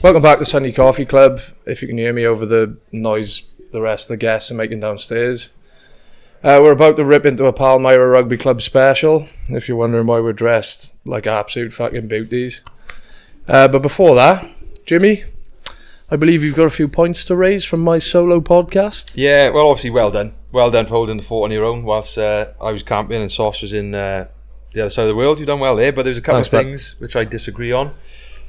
Welcome back to Sunday Coffee Club. If you can hear me over the noise the rest of the guests are making downstairs. We're about to rip into a Palmyra Rugby Club special, if you're wondering why we're dressed like absolute fucking beauties. But before that, Jimmy, I believe you've got a few points to raise from my solo podcast. Yeah, well, obviously, well done. Well done for holding the fort on your own whilst I was camping and Sauce was in the other side of the world. You've done well there, but there's a couple of things which I disagree on.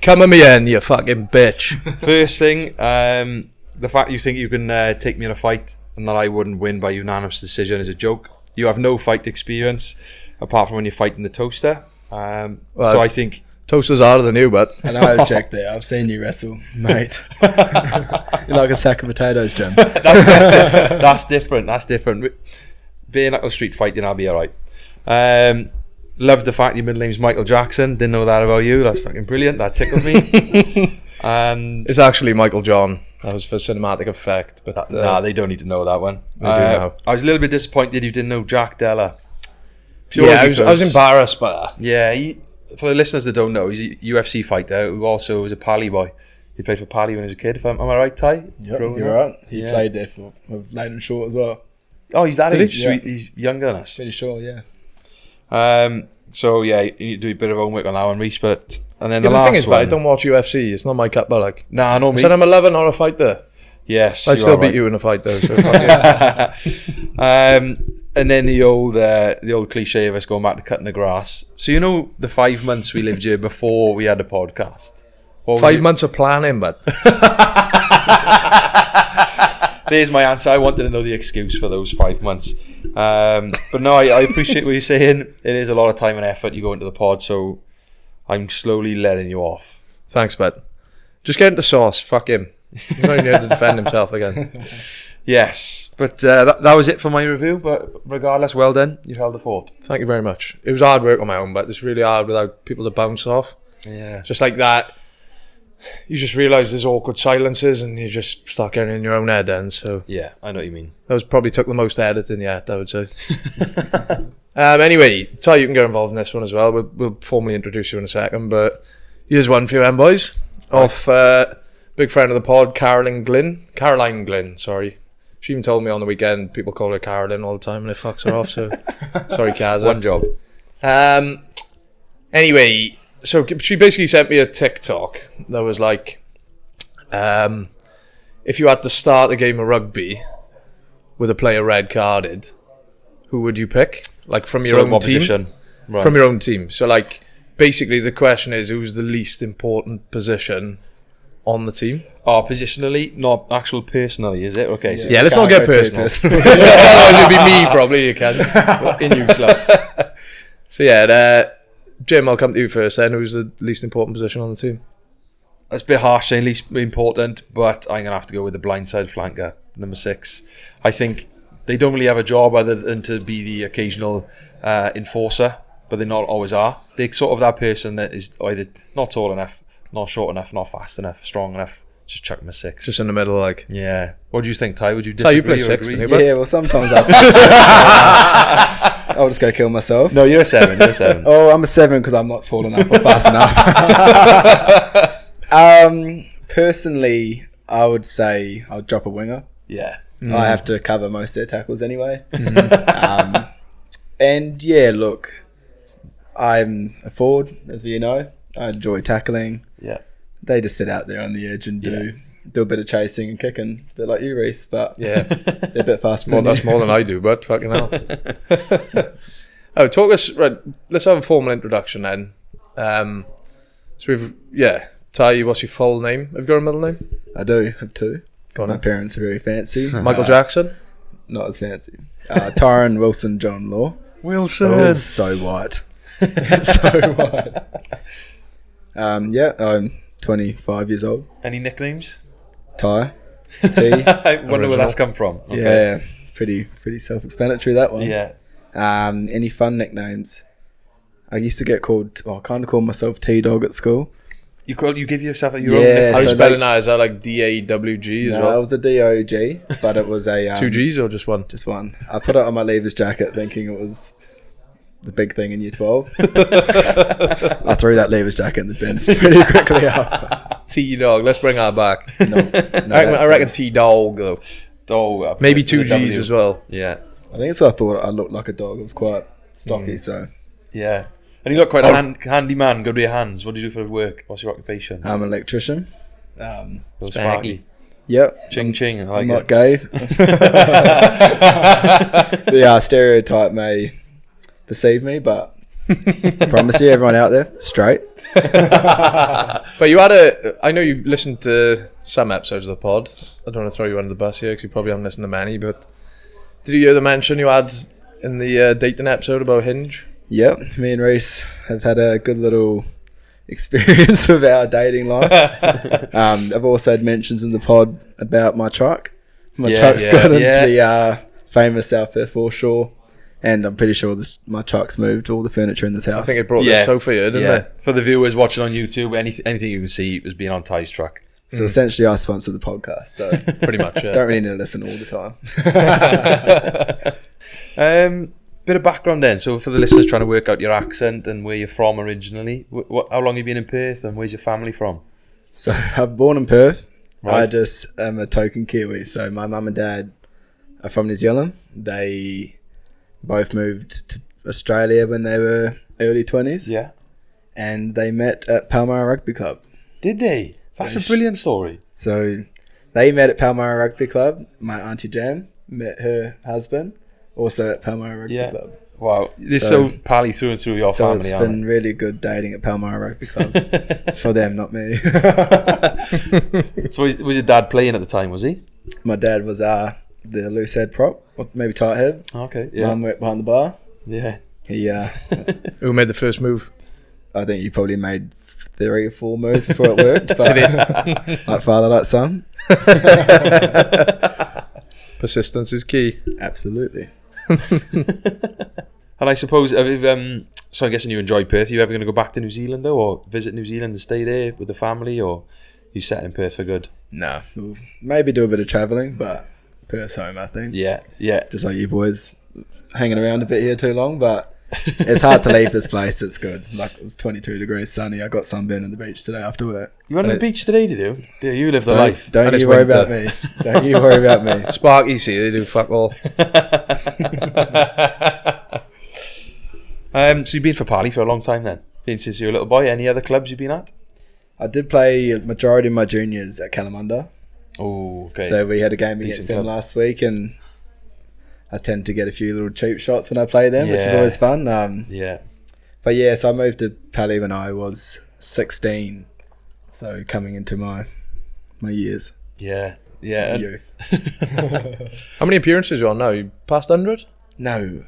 Come at me in, you fucking bitch. First thing, the fact you think you can take me in a fight and that I wouldn't win by unanimous decision is a joke. You have no fight experience apart from when you're fighting the toaster. So I think toaster's harder than you, but and I object there. I've seen you wrestle, mate. You're like a sack of potatoes, Jim. That's different. That's different. Being like a street fighting, I'll be alright. Loved the fact your middle name's Michael Jackson. Didn't know that about you. That's fucking brilliant. That tickled me. And it's actually Michael John. That was for cinematic effect. But nah, they don't need to know that one. They do know. I was a little bit disappointed you didn't know Jack Della. Yeah, I was embarrassed by that. Yeah, for the listeners that don't know, he's a UFC fighter who also was a Pally boy. He played for Pally when he was a kid. Am I right, Ty? Yep, you're right. He played there with Leighton Short as well. Oh, he's that age? Yeah. He's younger than us. Pretty sure, yeah. So yeah, you need to do a bit of homework on that one, Rhys. But and then the last thing is, one, I don't watch UFC. It's not my cup, but like, nah, no, me. I said I'm 11, not a fighter. Yes, I'd still beat you in a fight though. So fuck it. And then the old cliche of us going back to cutting the grass. So you know the 5 months we lived here before we had a podcast. 5 months of planning, but there's my answer. I wanted to know the excuse for those 5 months. But no, I appreciate what you're saying. It is a lot of time and effort you go into the pod, so I'm slowly letting you off. Thanks, bud. Just get into Sauce. Fuck him. He's not even here to defend himself again. Yes, but that was it for my review. But regardless, well done. You held the fort. Thank you very much. It was hard work on my own, but it's really hard without people to bounce off. Yeah. Just like that, you just realise there's awkward silences and you just start getting in your own head then. So yeah, I know what you mean. That was probably took the most editing yet, I would say. Anyway, Ty, you can get involved in this one as well. We'll formally introduce you in a second, but here's one for you, boys. Off big friend of the pod, Caroline Glynn, sorry. She even told me on the weekend people call her Caroline all the time and it fucks her off, so sorry, Kaz. One job. Anyway, so she basically sent me a TikTok that was like, if you had to start a game of rugby with a player red carded, who would you pick? Like from your own team? Right. From your own team. So like, basically the question is, who's the least important position on the team? Oh, positionally, not actual personally, is it? Okay. Yeah, let's not get personal. It'd be me probably, you can't. Useless. So yeah, Jim, I'll come to you first then. Who's the least important position on the team? That's a bit harsh saying least important, but I'm going to have to go with the blindside flanker, number 6. I think they don't really have a job other than to be the occasional enforcer, but they not always are. They're sort of that person that is either not tall enough, not short enough, not fast enough, strong enough. Just chuck them a 6. Just in the middle, like. Yeah. What do you think, Ty? Would you disagree? Ty, you play 6, didn't you? Yeah, well, sometimes I'll just go kill myself. No, you're a 7. You're a 7. Oh, I'm a 7 because I'm not tall enough or fast enough. Personally, I would say I'll drop a winger. Yeah. I have to cover most of their tackles anyway. And yeah, look, I'm a forward, as you know. I enjoy tackling. Yeah. They just sit out there on the edge and do a bit of chasing and kicking, a bit like you, Rhys, but yeah, they're a bit faster. That's more than I do, but fucking hell. Talk us. Right, let's have a formal introduction then. So Ty, what's your full name? Have you got a middle name? I do have 2. Go on. My parents are very fancy. Michael Jackson? Not as fancy. Tyron Wilson John Law. Wilson. Oh, it's so white. It's so white. I'm 25 years old. Any nicknames? Ty. T. I wonder where that's come from. Okay. Yeah, pretty self-explanatory, that one. Yeah. Any fun nicknames? I used to get called, I kind of called myself T-Dog at school. You give yourself your own Yeah, nickname? How do you so spell it now? Is that like DAWG as No, well? it was a D-O-G, but it was a... 2 Gs or just one? Just one. I put it on my leavers jacket thinking it was the big thing in year 12. I threw that leavers jacket in the bin pretty quickly after. T-Dog. Let's bring that back. No, I reckon T-Dog, though. Dog. Maybe 2 G's as well. Yeah. I think it's what I thought. I looked like a dog. It was quite stocky, so. Yeah. And you look quite a handy man. Good with your hands. What do you do for work? What's your occupation? I'm an electrician. Sparky. Yep. Ching ching. I like I'm not it. gay. The stereotype may perceive me, but I promise you, everyone out there, straight. But you had I know you listened to some episodes of the pod. I don't want to throw you under the bus here because you probably haven't listened to many, but did you hear the mention you had in the dating episode about Hinge? Yep, me and Rhys have had a good little experience with our dating life. I've also had mentions in the pod about my truck. My truck's got the famous South Perth foreshore, and I'm pretty sure my truck's moved all the furniture in this house. I think it brought the sofa here, didn't it? For the viewers watching on YouTube, anything you can see was being on Ty's truck. So essentially I sponsor the podcast, so Pretty much, yeah. don't really need to listen all the time. Bit of background then. So for the listeners trying to work out your accent and where you're from originally, how long have you been in Perth and where's your family from? So I'm born in Perth. Right. I just am a token Kiwi. So my mum and dad are from New Zealand. They both moved to Australia when they were early 20s. Yeah. And they met at Palmyra Rugby Club. Did they? That's a brilliant story. So they met at Palmyra Rugby Club. My auntie Jan met her husband also at Palmyra Rugby Club. Wow. This is so pally through and through your family. So it's been really good dating at Palmyra Rugby Club. For them, not me. So was your dad playing at the time, was he? My dad was the loose head prop, or maybe tight head. Okay, yeah. Mum worked behind the bar. Yeah. He, Who made the first move? I think he probably made 3 or 4 moves before it worked. But like father, like son. Persistence is key. Absolutely. And I suppose, so I'm guessing you enjoy Perth. Are you ever going to go back to New Zealand though, or visit New Zealand and stay there with the family, or you set in Perth for good? No, we'll maybe do a bit of travelling, but Perth's home, I think. Yeah, yeah. Just like you boys hanging around a bit here too long, but it's hard to leave this place. It's good. Like, it was 22 degrees sunny. I got sunburn on the beach today after work. You went on the beach today, did you? Yeah, you live the life. Don't And you it's worry winter. about me. Don't you worry about me. Sparky, see, they do fuck all. So you've been for Pally for a long time then? Been since you were a little boy. Any other clubs you've been at? I did play a majority of my juniors at Kalamunda. Oh, okay. So we had a game Decent against them club. last week, and I tend to get a few little cheap shots when I play them, which is Yeah. always fun. Yeah. But yeah, so I moved to Pally when I was 16. So coming into my years. Yeah. Yeah. Youth. How many appearances are you on now? You past 100? No.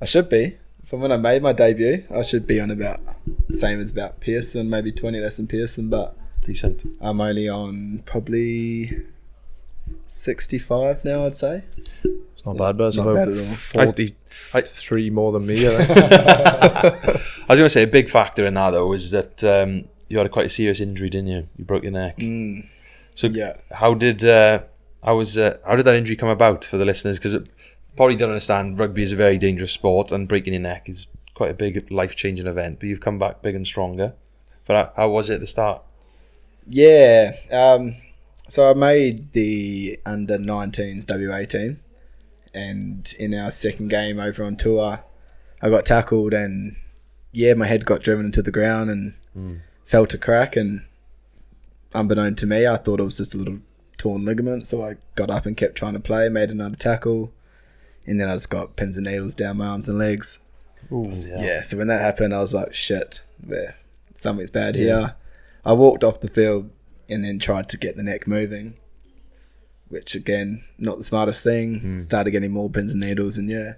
I should be. From when I made my debut, I should be on about same as about Pearson, maybe 20 less than Pearson, but Decent. I'm only on probably 65 now, I'd say. It's not bad, but it's Not about bad at all. 43 more than me, I think. I was going to say a big factor in that though was that you had quite a serious injury, didn't you? You broke your neck. So Yeah. how did that injury come about for the listeners? Because probably don't understand, rugby is a very dangerous sport, and breaking your neck is quite a big life-changing event. But you've come back big and stronger. But how was it at the start? Yeah. So I made the under-19s W18, and in our second game over on tour, I got tackled, and my head got driven into the ground and felt a crack, and unbeknown to me, I thought it was just a little torn ligament, so I got up and kept trying to play, made another tackle, and then I just got pins and needles down my arms and legs. Ooh, Yeah, so when that happened, I was like, shit, something's bad here. I walked off the field and then tried to get the neck moving, which again, not the smartest thing. Started getting more pins and needles, and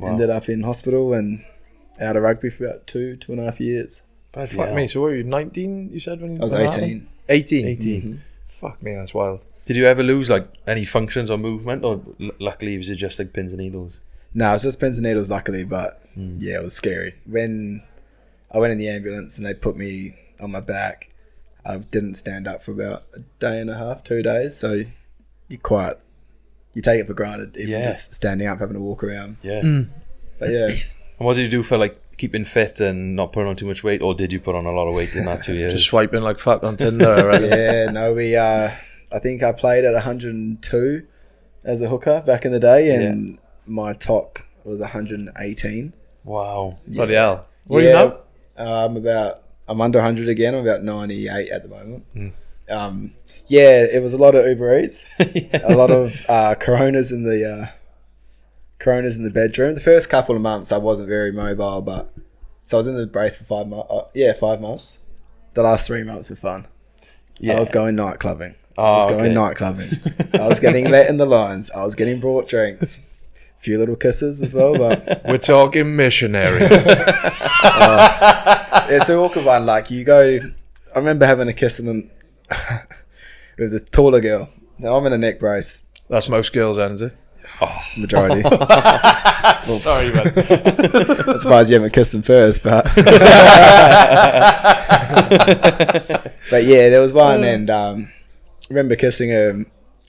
ended up in hospital and out of rugby for about 2.5 years. Fuck me, so what were you, 19, you said? When I was when that 18. happened? 18? 18. Mm-hmm. Fuck me, that's wild. Did you ever lose like any functions or movement, or luckily was it just like pins and needles? No, it was just pins and needles, luckily, but it was scary. When I went in the ambulance and they put me on my back, I didn't stand up for about a day and a half, 2 days, so you take it for granted, even just standing up, having to walk around. Yeah. But yeah, And what did you do for like keeping fit and not putting on too much weight, or did you put on a lot of weight in that 2 years? Just swiping like fuck on Tinder, right? Yeah, no, I think I played at 102 as a hooker back in the day, and my top was 118. Wow. Bloody hell. What are you now? I'm under 100 again. I'm about 98 at the moment. It was a lot of Uber Eats, a lot of Coronas in the bedroom. The first couple of months I wasn't very mobile, but so I was in the brace for 5 months. 5 months. The last 3 months were fun. I was going night clubbing. I was getting let in the lines. I was getting brought drinks. A few little kisses as well, but we're talking missionary. It's an awkward one. Like you go, I remember having a kiss with a taller girl. Now I'm in a neck brace. That's most girls, isn't it? Majority. Sorry, man. I'm surprised you haven't kissed them first, but there was one, and I remember kissing her.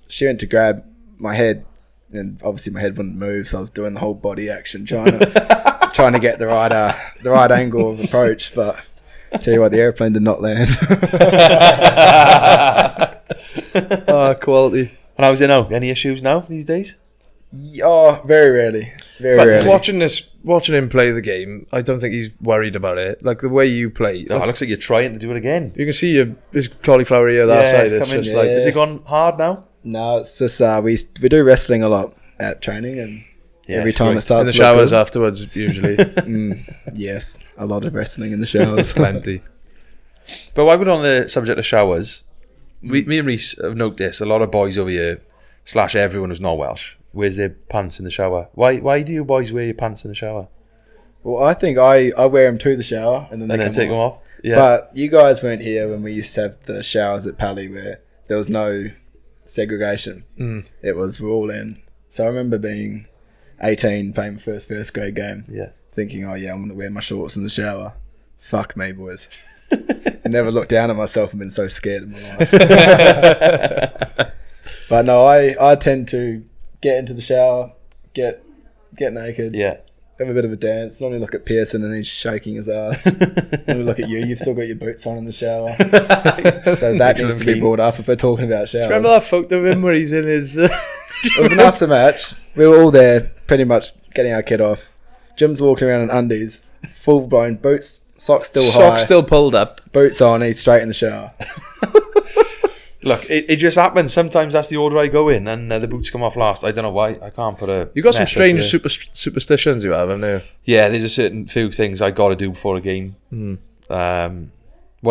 She went to grab my head, and obviously my head wouldn't move, so I was doing the whole body action, trying to get the right angle of approach. But I tell you what, the airplane did not land. Quality. And how's it now? Any issues now these days? Very rarely. Very rarely. Watching him play the game, I don't think he's worried about it. Like the way you play. It looks like you're trying to do it again. You can see his cauliflower ear that side. It's just like... Has it gone hard now? No, it's just we do wrestling a lot at training, and every time it starts in the showers afterwards, usually. Yes, a lot of wrestling in the showers. Plenty. But while we're on the subject of showers, me and Rhys have noticed a lot of boys over here, / everyone who's not Welsh, wears their pants in the shower. Why do you boys wear your pants in the shower? Well, I think I wear them to the shower and then take them off. Yeah. But you guys weren't here when we used to have the showers at Pally where there was no segregation. It was we're all in. So I remember being 18, playing my first grade game. Yeah. Thinking, I'm going to wear my shorts in the shower. Fuck me, boys. I never looked down at myself and been so scared in my life. But no, I tend to get into the shower, get naked. Yeah. Have a bit of a dance. Normally look at Pearson and he's shaking his ass. Normally look at you. You've still got your boots on in the shower. So that needs to be brought up if we're talking about showers. Remember that photo of him where he's in his... It was an after match. We were all there, pretty much getting our kit off. Jim's walking around in undies, full blown boots, socks still high. Socks still pulled up. Boots on, he's straight in the shower. Look, it just happens. Sometimes that's the order I go in, and the boots come off last. I don't know why. I can't put a... You got some strange superstitions you have, haven't you? Yeah, there's a certain few things I got to do before a game. One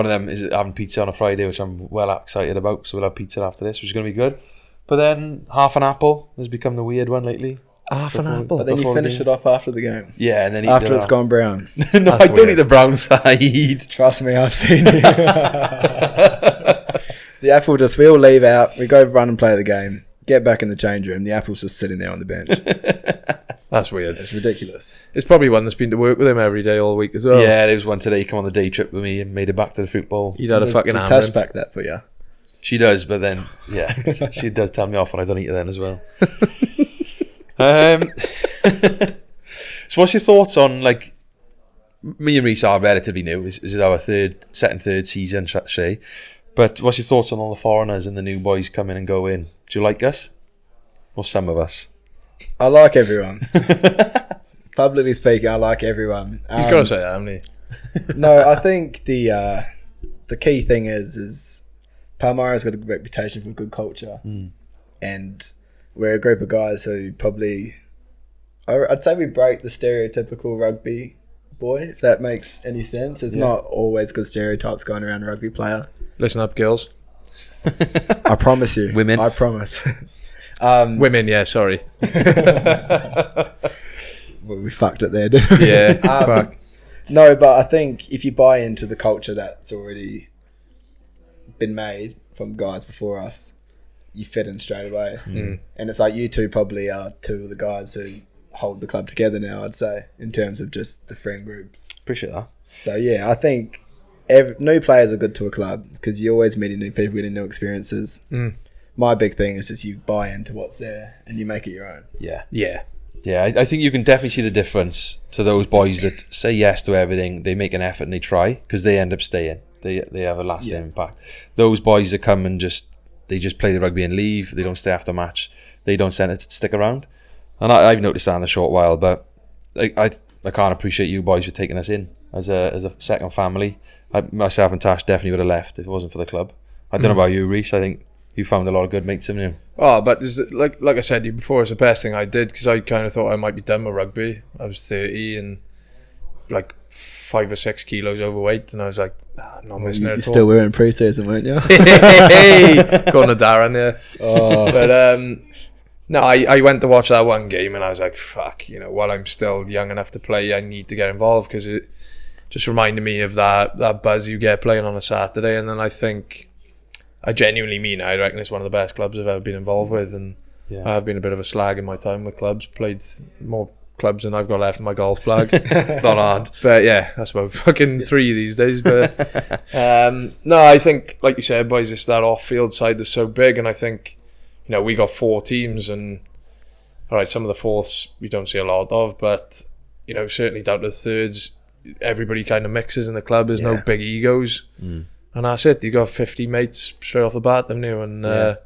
of them is having pizza on a Friday, which I'm well excited about. So we'll have pizza after this, which is going to be good. But then half an apple has become the weird one lately. Half an apple? But then you finish it off after the game. Yeah, and then after it's gone brown. No, I don't eat the brown side. Trust me, I've seen you. The apple we all leave out, we go run and play the game, get back in the change room, the apple's just sitting there on the bench. That's weird. It's ridiculous. It's probably one that's been to work with him every day all week as well. Yeah, there was one today, come on the day trip with me and made it back to the football. You'd had a fucking hammer. Does Tash back that for you? She does, but then, yeah, she does tell me off and I don't eat it then as well. So what's your thoughts on, like, me and Rhys are relatively new. This is our second, third season, shall I say. But what's your thoughts on all the foreigners and the new boys come in and go in? Do you like us? Or some of us? I like everyone. Publicly speaking, I like everyone. He's got to say that, hasn't he? No, I think the key thing is Palmyra's got a reputation for good culture. And we're a group of guys who probably... I'd say we break the stereotypical rugby boy, if that makes any sense. There's not always good stereotypes going around a rugby player. Listen up, girls. I promise you. Women. I promise. Women, yeah, sorry. Well, we fucked it there, didn't we? Yeah, fuck. No, but I think if you buy into the culture that's already been made from guys before us, you fit in straight away. And it's like you two probably are two of the guys who hold the club together now, I'd say, in terms of just the friend groups. Appreciate that. So, yeah, I think... new players are good to a club because you're always meeting new people, getting new experiences. My big thing is just you buy into what's there and you make it your own. Yeah. Yeah, I think you can definitely see the difference to those boys that say yes to everything. They make an effort and they try because they end up staying. They have a lasting impact. Those boys that come and just play the rugby and leave. They don't stay after match. They don't tend to stick around. And I've noticed that in a short while. But I can't appreciate you boys for taking us in as a second family. Myself and Tash definitely would have left if it wasn't for the club. I don't know about you, Rhys. I think you found a lot of good mates, haven't you? Oh, but like I said to you before, it's the best thing I did because I kind of thought I might be done with rugby. I was 30 and like 5 or 6 kilos overweight, and I was like, I'm not missing it at all. You're still wearing pre-season, weren't you? Hey, going to Darren, yeah. Oh. But no, I went to watch that one game and I was like, fuck, while I'm still young enough to play, I need to get involved because it just reminded me of that buzz you get playing on a Saturday. And then I genuinely mean I reckon it's one of the best clubs I've ever been involved with, and I've been a bit of a slag in my time with clubs, played more clubs than I've got left in my golf bag. Not hard. But yeah, that's about fucking 3 these days. But no, I think, like you said, boys, it's that off-field side that's so big, and I think, we got 4 teams, and alright, some of the fourths we don't see a lot of, but certainly down to the thirds, everybody kind of mixes in the club. There's no big egos. And that's it. You got 50 mates straight off the bat, haven't you? And I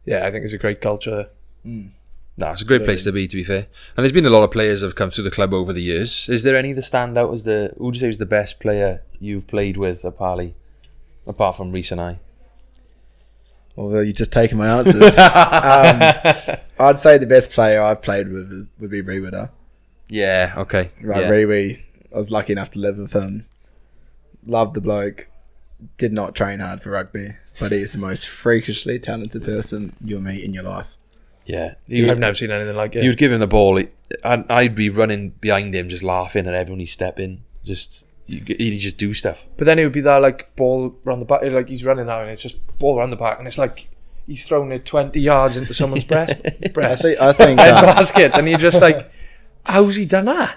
think it's a great culture. No, it's a great place to be fair. And there's been a lot of players that have come through the club over the years. Is there any that stand out as who would you say is the best player you've played with at Pally, apart from Rhys and I? Well, you're just taking my answers. I'd say the best player I've played with would be Bryn Widger. Yeah, okay. Right, Rhys, I was lucky enough to live with him. Loved the bloke. Did not train hard for rugby, but he is the most freakishly talented person you'll meet in your life. Yeah. I've never seen anything like it. You'd give him the ball, I'd be running behind him, just laughing at everyone he'd step in. He'd just do stuff. But then it would be that like ball around the back, like he's running now and it's just ball around the back, and it's like he's thrown it 20 yards into someone's breast. I think basket, and you're just like, how's he done that?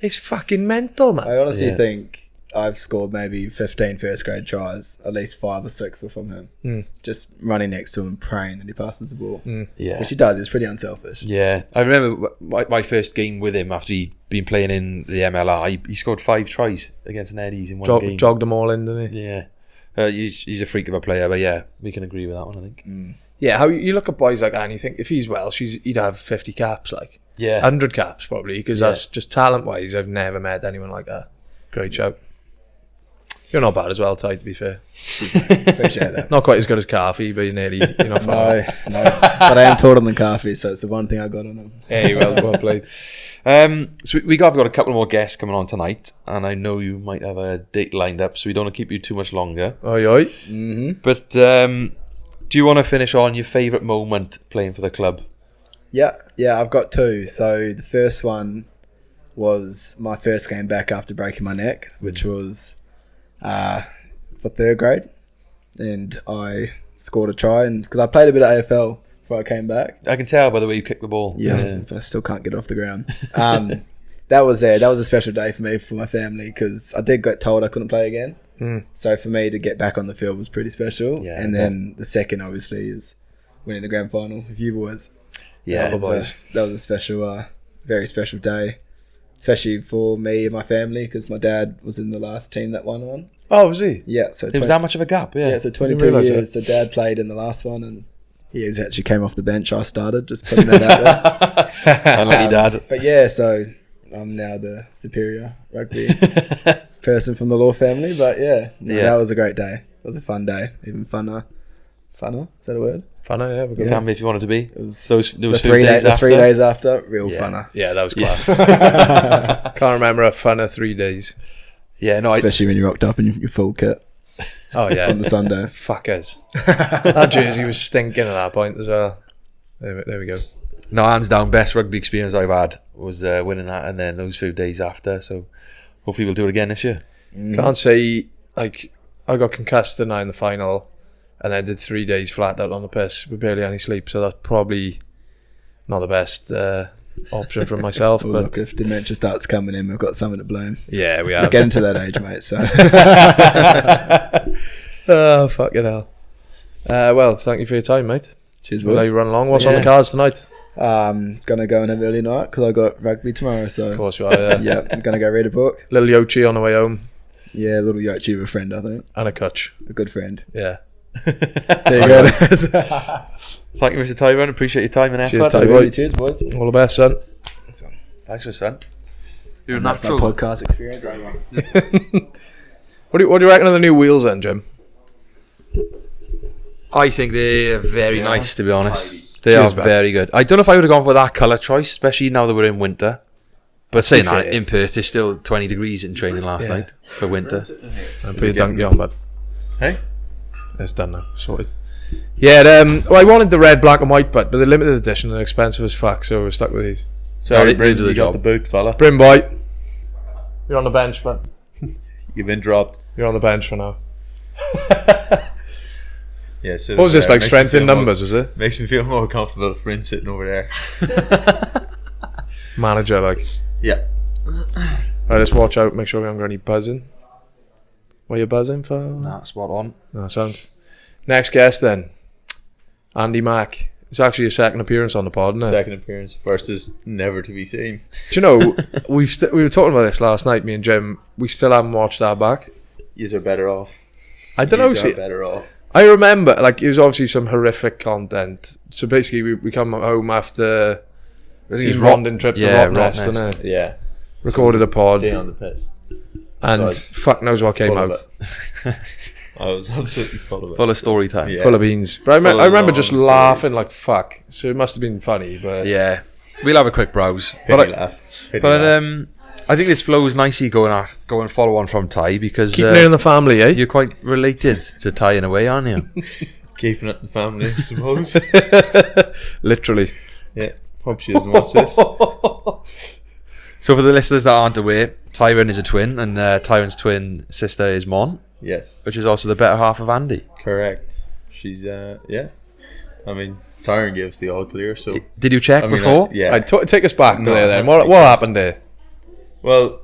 It's fucking mental, man. I honestly think I've scored maybe 15 first grade tries, at least 5 or 6 were from him. Just running next to him, praying that he passes the ball. Yeah, which he does. It's pretty unselfish. Yeah, I remember my first game with him after he'd been playing in the MLR. He scored 5 tries against an Eddies in one game. Jogged them all in, didn't he? Yeah, he's a freak of a player, but yeah, we can agree with that one, I think. Yeah, how you look at boys like that and you think if he's Welsh, he'd have 50 caps, like 100 caps probably, because that's just talent-wise. I've never met anyone like that. Great shout. You're not bad as well, Ty, to be fair. Appreciate that. Not quite as good as Carfy, but you're not far off. No. But I am taller than Carfy, so it's the one thing I got on him. Hey, well played. So we've got a couple more guests coming on tonight, and I know you might have a date lined up, so we don't want to keep you too much longer. Oi. Mm-hmm. But do you want to finish on your favourite moment playing for the club? Yeah, I've got 2. So the first one was my first game back after breaking my neck, which was for 3rd grade, and I scored a try, and because I played a bit of AFL before I came back. I can tell by the way you kicked the ball. Yes, but I still can't get off the ground. That was a special day for me, for my family, because I did get told I couldn't play again. So for me to get back on the field was pretty special. Yeah, and then the second, obviously, is winning the grand final with you boys. Yeah, that was a special, very special day, especially for me and my family, because my dad was in the last team that won one. Oh, was he? Yeah, so it was that much of a gap. Yeah, so 22 years. So Dad played in the last one, and he actually came off the bench. I started, just putting that out there. Unlucky Dad. But yeah, so I'm now the superior rugby person from the Law family. But that was a great day. It was a fun day, even funner. Funner, is that a word? Funner, yeah. It can be if you want it to be. It was those 3 days after, real funner. Yeah, that was class. Can't remember a funner 3 days. Yeah, no, especially when you rocked up in your full kit. Oh yeah, on the Sunday. Fuckers. That jersey was stinking at that point as well. There we go. No, hands down, best rugby experience I've had was winning that, and then those few days after. So hopefully we'll do it again this year. Can't say, like, I got concussed in the final, and then did 3 days flat out on the piss with barely any sleep. So that's probably not the best option for myself. Well, but look, if dementia starts coming in, we've got something to blame. Yeah, we have. We're getting to that age, mate. So. Oh, fucking hell. Well, thank you for your time, mate. Cheers, we'll boys. let you run along. What's on the cards tonight? Gonna go and have early night because I got rugby tomorrow. So Of course you are, yeah. yeah, I'm gonna go read a book. Little Yochi on the way home. Yeah, a little Yochi of a friend, I think. And a Kutch. A good friend. Yeah. There you go. Thank you, Mr. Tyron. Appreciate your time and effort. Cheers, Ty boy. Cheers, boys. All the best, son. Thanks for son. You're a That's my natural. podcast experience. What do you reckon of the new wheels then, Jim? I think they're very Yeah. nice, to be honest. They Cheers, are man. very good. I don't know if I would have gone for that colour choice, especially now that we're in winter. But saying fair. that, in Perth, it's still 20 degrees in training last Yeah. night for winter. I'll put your donkey on, bud. Hey? It's done now. Sorted. Yeah, well, I wanted the red, black and white, but they're limited edition and they're expensive as fuck, so we're stuck with these. Sorry, they Bryn, do the you got job. the boot, fella. Bryn boy. You're on the bench, but You've been dropped. you're on the bench for now. Yeah. So What was this, like makes me strength in feel more- numbers, was it? Makes me feel more comfortable if Bryn sitting over there. Manager, like. Yeah. Right, let's watch out, make sure we haven't got any buzzing. What are you buzzing for? Nah, spot on. No, sound. Next guest then. Andy Mack. It's actually a second appearance on the pod, isn't it? Second appearance. First is never to be seen. Do you know, we were talking about this last night, me and Jim. We still haven't watched that back. Yous are better off. I don't know. Yous are See, better off. I remember, like, it was obviously some horrific content. So basically, we come home after Team Rondon trip to Rottnest, Rottnest. innit? Yeah. Recorded a pod, Day on the piss. and So I was fuck knows what came Full of out. it. I was absolutely full of it. Full of story time. Yeah. Full of beans. But Full of I remember long just stories. laughing like fuck. So it must have been funny, but Yeah. We'll have a quick browse. Pity But, laugh. Pity but laugh. I think this flows nicely going follow on from Ty because keeping it in the family, eh? you're quite related to Ty in a way, aren't you? Keeping it in the family, I suppose. Literally. Yeah. Hope she doesn't watch this. So for the listeners that aren't aware, Tyran is a twin, and Tyran's twin sister is Mon, Yes. which is also the better half of Andy. Correct. She's yeah. I mean, Tyron gives the all clear, so Did you check I mean, before? yeah. Right, take us back No, there then. that's What happened there? Well,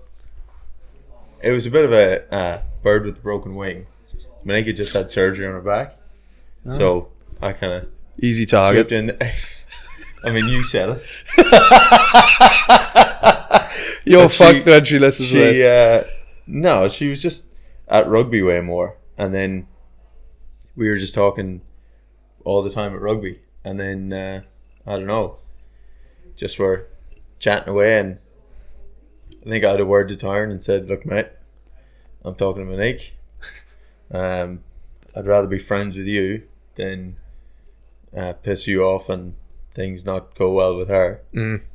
it was a bit of a bird with a broken wing. Malika just had surgery on her back, so I kind of Easy slipped target. in. I mean, you said it. You're But fucked when she listens to She this. no, she was just at rugby way more, and then we were just talking all the time at rugby, and then I don't know, just were chatting away, and I think I had a word to Tyron and said, "Look, mate, I'm talking to Monique. I'd rather be friends with you than piss you off and things not go well with her.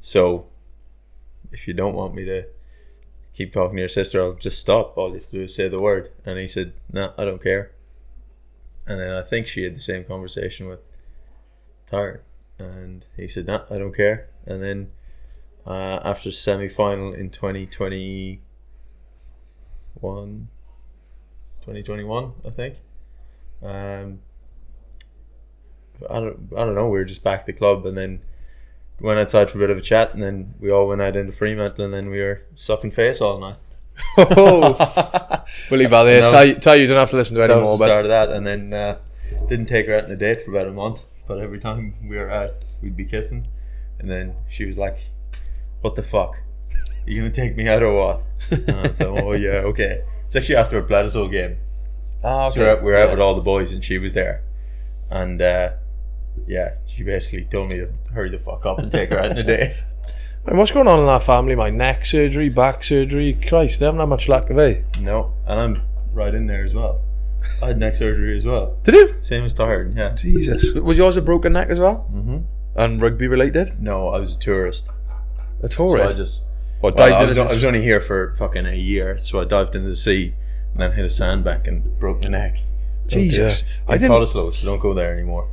So if you don't want me to keep talking to your sister, I'll just stop. All you have to do is say the word." And he said, "No, I don't care." And then I think she had the same conversation with Tyron, and he said, "No, I don't care." And then after semi-final in 2021, I think. I don't know. We were just back at the club, and then went outside for a bit of a chat, and then we all went out into Fremantle, and then we were sucking face all night. Oh, we'll leave that there. No. Tell you don't have to listen to any That was more. the But start of that, and then didn't take her out on a date for about a month. But every time we were out, we'd be kissing, and then she was like, "What the fuck? You gonna take me out or what?" And I was like, "Oh yeah, okay." It's actually after a Bledisloe game. Ah, So we were out with all the boys, and she was there, and yeah, she basically told me to hurry the fuck up and take her out on a date. Man, what's going on in that family? My neck surgery, back surgery. Christ, they haven't had much luck, have they? No, and I'm right in there as well. I had neck surgery as well, Did you? same as Tyron. Yeah. Jesus. Was yours a broken neck as well? Mm-hmm. And rugby related? No, I was a tourist. A So tourist? I just What, Well, dived I was into only here for fucking a year, so I dived into the sea and then hit a sandbank and broke my neck. Jesus. I didn't. Palmyra, so don't go there anymore.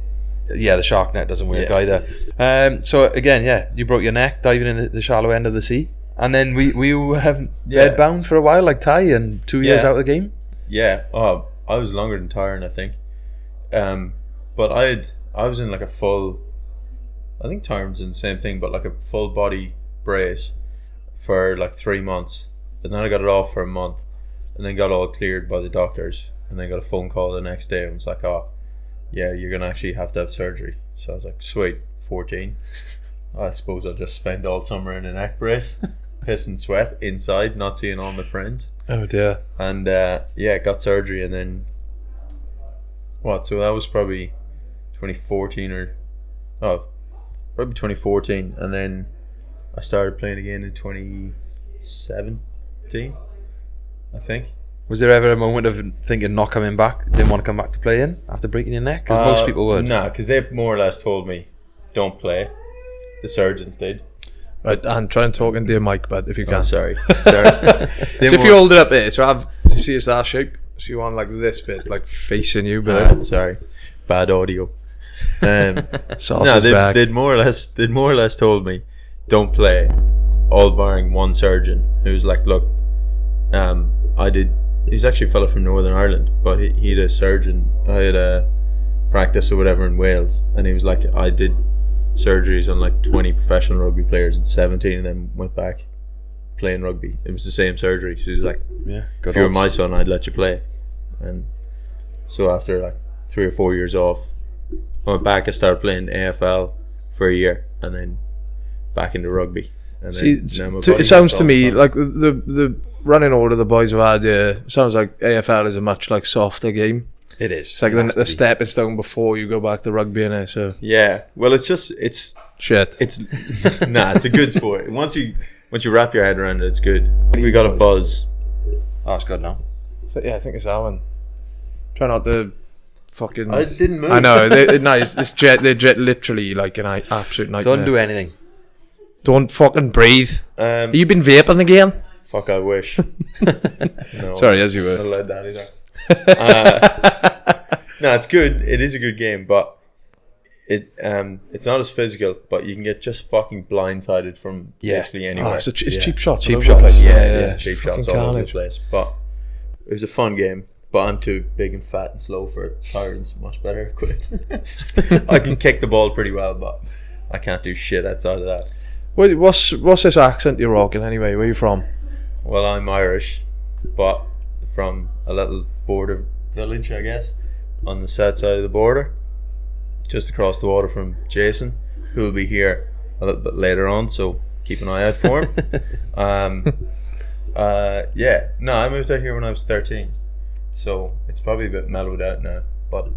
Yeah, the shark net doesn't work Yeah. either. So again, yeah, you broke your neck diving in the shallow end of the sea, and then we were bed bound for a while, like Ty, and 2 years Yeah. out of the game. Yeah. Oh, I was longer than Tyron, I think. But I was in like a full. I think Tyron's in the same thing, but like a full body brace for like 3 months, and then I got it off for a month, and then got all cleared by the doctors, and then got a phone call the next day and was like, "Oh, yeah, you're gonna actually have to have surgery." So I was like, "Sweet, 14." I suppose I'll just spend all summer in a neck brace, piss and sweat inside, not seeing all my friends. Oh dear. And got surgery, and then so that was probably 2014 probably 2014, and then I started playing again in 2017, I think. Was there ever a moment of thinking not coming back, didn't want to come back to play in after breaking your neck? Because most people would. Nah, because they more or less told me, don't play. The surgeons did. Right, and try and talk into your mic, bud, if you can. Sorry. So if you hold it up there, so you see it's that shape. So you want like this bit, like facing you, but sorry, bad audio. Sauce is back. They'd more or less told me, don't play. All barring one surgeon who was like, look, he's actually a fella from Northern Ireland, but he had a surgeon. I had a practice or whatever in Wales, and he was like, I did surgeries on like 20 professional rugby players, and 17 of them went back playing rugby. It was the same surgery. So he was like, if you were my son, I'd let you play. And so after like 3 or 4 years off, I went back. I started playing AFL for a year, and then back into rugby. And it sounds to me like the running order the boys have had. Sounds like AFL is a much like softer game. It is. It's like the stepping stone before you go back to rugby, innit? So yeah. Well, it's shit. It's it's a good sport. Once you wrap your head around it, it's good. We got a buzz. Oh, it's good now. So yeah, I think it's that one. Try not to fucking. I didn't move. I know. They're literally like an absolute nightmare. Don't do anything. Don't fucking breathe. Have you been vaping again? Fuck, I wish. No, sorry, as you were. Not allowed that either. No, it's good. It is a good game, but it's not as physical. But you can get just fucking blindsided from basically anywhere. It's cheap shots. Cheap shots. Yeah, cheap shots all over the place. But it was a fun game. But I'm too big and fat and slow for it. Tyron's much better equipped. I can kick the ball pretty well, but I can't do shit outside of that. What's this accent you're rocking anyway? Where are you from? Well, I'm Irish, but from a little border village, I guess, on the south side of the border, just across the water from Jason, who will be here a little bit later on, so keep an eye out for him. I moved out here when I was 13, so it's probably a bit mellowed out now, but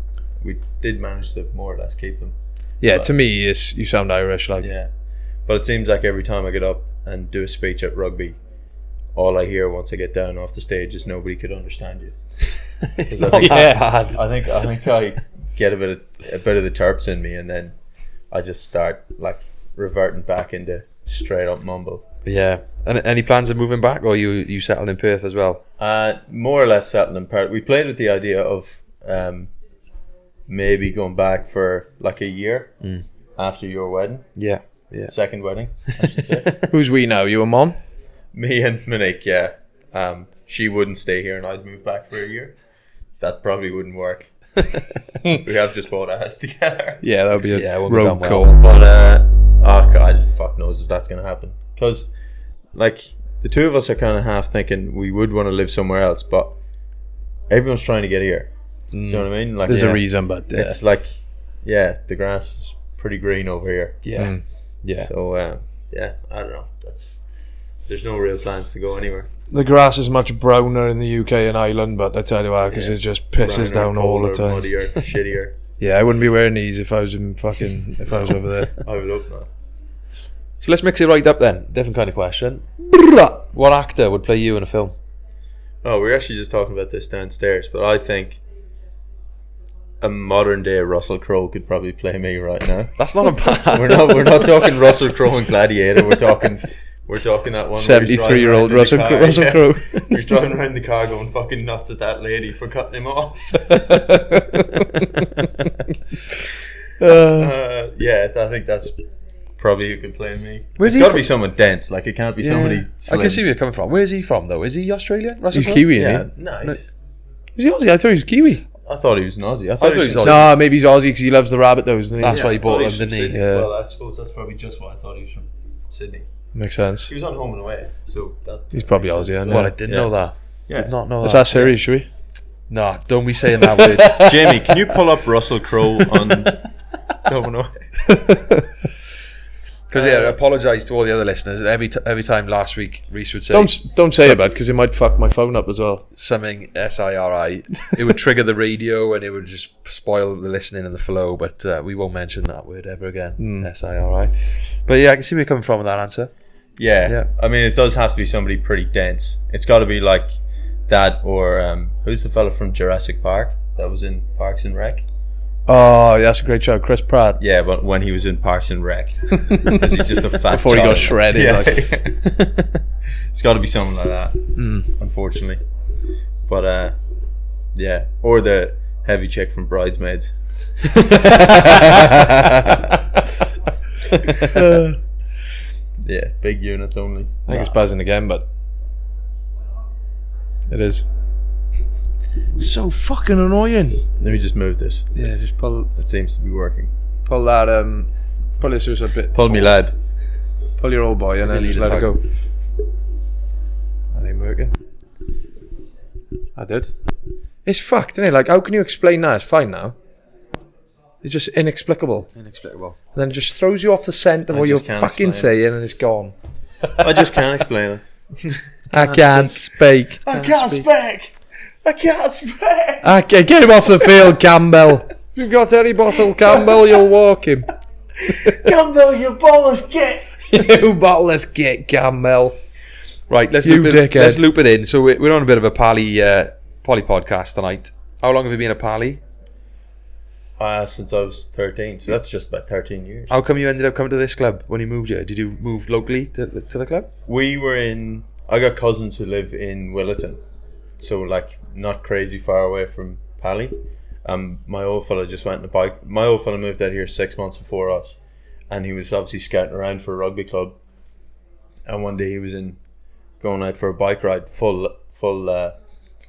we did manage to more or less keep them. Yeah, to me, you sound Irish, like. Yeah, but it seems like every time I get up and do a speech at rugby, all I hear once I get down off the stage is nobody could understand you. It's not that bad. I think I get a bit of the terps in me, and then I just start like reverting back into straight up mumble. Yeah. And any plans of moving back, or you settled in Perth as well? More or less settled in Perth. We played with the idea of maybe going back for like a year after your wedding. Yeah. Second wedding, I should say. Who's we now? You and Mon? Me and Monique, yeah. She wouldn't stay here and I'd move back for a year. That probably wouldn't work. We have just bought a house together. Yeah, that would be a road well. call. But, God, fuck knows if that's going to happen. Because, like, the two of us are kind of half thinking we would want to live somewhere else, but everyone's trying to get here. Do you know what I mean? Like, there's a reason, but it's like, the grass is pretty green over here. Yeah. Yeah. So, I don't know. There's no real plans to go anywhere. The grass is much browner in the UK and Ireland, but I tell you why, because it just pisses down all the time. Muddier, shittier. Yeah, I wouldn't be wearing these if I was over there. I would hope not. So let's mix it right up then. Different kind of question. What actor would play you in a film? Oh, we're actually just talking about this downstairs, but I think a modern day Russell Crowe could probably play me right now. That's not a bad. We're not talking Russell Crowe and Gladiator. We're talking that one 73-year-old Russell Crowe. He's driving around the car going fucking nuts at that lady for cutting him off. I think that's probably who could play me. It's got to be someone dense. Like, it can't be somebody slim. I can see where you're coming from. Where is he from though? Is he Australian? He's Kiwi, yeah, isn't he? nice. Is he Aussie? I thought he was Kiwi. I thought he was an Aussie. I thought he was Aussie. Nah, maybe he's Aussie because he loves the rabbit though, isn't he? That's why he bought him, didn't he? Yeah. Well, I suppose that's probably just why I thought he was from Sydney. Makes sense. He was on Home and Away, so he's probably Aussie. Well, I didn't know that. Yeah. Did not know Is that. that serious, should we? Nah, don't be saying that word. Jamie, can you pull up Russell Crowe on Home and Away? Because I apologise to all the other listeners. Every time last week, Rhys would say, Don't say it, bad, because it might fuck my phone up as well. something SIRI. It would trigger the radio and it would just spoil the listening and the flow. But we won't mention that word ever again. SIRI. But yeah, I can see where you're coming from with that answer. Yeah. I mean, it does have to be somebody pretty dense. It's got to be like that, or who's the fella from Jurassic Park that was in Parks and Rec? Oh, that's a great show. Chris Pratt. Yeah, but when he was in Parks and Rec, because he's just a fat Before he child. got shredded. Yeah. Like. It's got to be someone like that, unfortunately. But yeah, or the heavy chick from Bridesmaids. Yeah, big units only. I think it's buzzing again, but it is. So fucking annoying. Let me just move this. Yeah, just pull It seems to be working. that pull this just a bit. Pull me, lad. Pull your old boy and then Really just the let it tug. go. That ain't working. I did. It's fucked, isn't it? Like, how can you explain that? It's fine now. It's just inexplicable. Inexplicable. And then it just throws you off the scent of I what you're just can't fucking explain saying and it's gone. I just can't explain it. I can't speak. I can't speak. I can't speak. Okay, get him off the field, Campbell. If you've got any bottle, Campbell, you'll walk him. Campbell, you ballers, get. You bottleless git, Campbell. Right, let's You loop it, dickhead. let's loop it in. So we're on a bit of a Pally podcast tonight. How long have you been a Pally? Since I was 13, so that's just about 13 years. How come you ended up coming to this club when you moved here? Did you move locally to the club? I got cousins who live in Williton, so like not crazy far away from Pally. My old fella just went on a bike. My old fella moved out here 6 months before us, and he was obviously scouting around for a rugby club. And one day he was going out for a bike ride, full Lycra?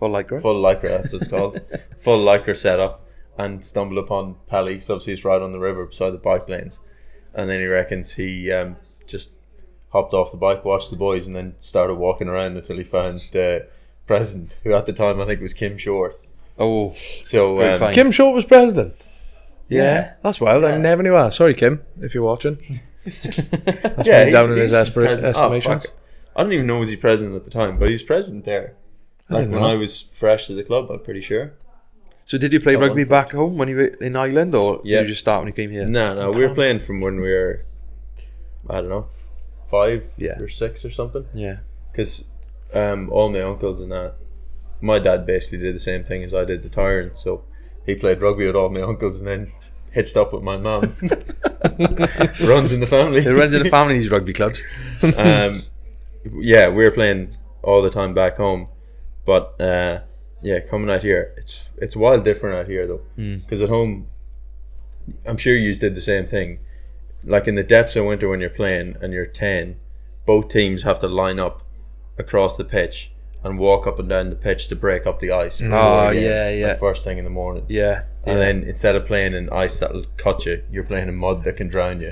lycra, that's what it's called, full lycra setup, and stumbled upon Pally. So obviously it's right on the river beside the bike lanes, and then he reckons he just hopped off the bike, watched the boys, and then started walking around until he found the president, who at the time I think was Kim Short. Oh, So Great find. Kim Short was president. yeah. That's wild. I never knew that. Sorry, Kim, if you're watching. That's yeah, way down in his president. estimations. I don't even know was he president at the time, but he was president there. Like didn't when know. I was fresh to the club, I'm pretty sure. So did you play That rugby one's- back home when you were in Ireland, or Yeah. did you just start when you came here? No, we were playing from when we were, I don't know, 5 Yeah. or 6 or something. Yeah. Because all my uncles and that, my dad basically did the same thing as I did to Tyran, so he played rugby with all my uncles and then hitched up with my mum. Runs in the family. It runs in the family, these rugby clubs. Yeah, we were playing all the time back home, but yeah, coming out here, it's wild different out here though, because at home, I'm sure you did the same thing. Like in the depths of winter when you're playing and you're 10, both teams have to line up across the pitch and walk up and down the pitch to break up the ice. before Oh, a game, yeah. like first thing in the morning. Yeah. And then instead of playing in ice that'll cut you, you're playing in mud that can drown you.